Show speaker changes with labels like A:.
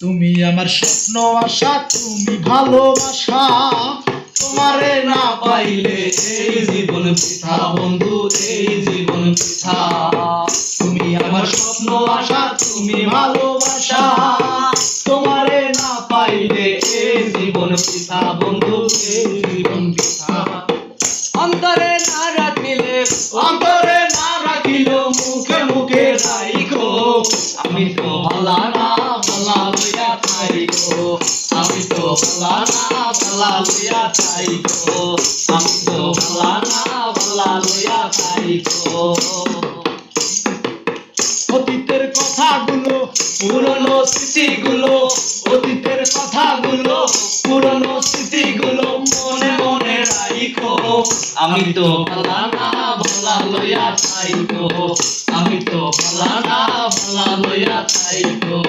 A: তুমি আমার স্বপ্ন আশা, তুমি ভালোবাসা।
B: তোমারে না পাইলে এই জীবন বৃথা বন্ধু, এই জীবন বৃথা। তুমি আমার স্বপ্ন আশা, তুমি ভালোবাসা। তোমারে না পাইলে এই জীবন বৃথা বন্ধু, এই জীবন বৃথা। অন্তরে না রাখিলে, অন্তরে না রাখিলে মুখে মুখে রাইখো। আমি তো ভালা না ভালা লইয়া থাইকো, আমি তো ভালা না ভালা লইয়া থাইকো, আমি তো ভালা না ভালা লইয়া থাইকো। অতীতের কথাগুলো, পুরনো স্মৃতিগুলো, অতীতের কথাগুলো, পুরনো স্মৃতিগুলো মনে মনে রাইখো। আমি তো ভালা না ভালা লইয়া থাইকো, আমি তো ভালা না ভালা লইয়া থাইকো।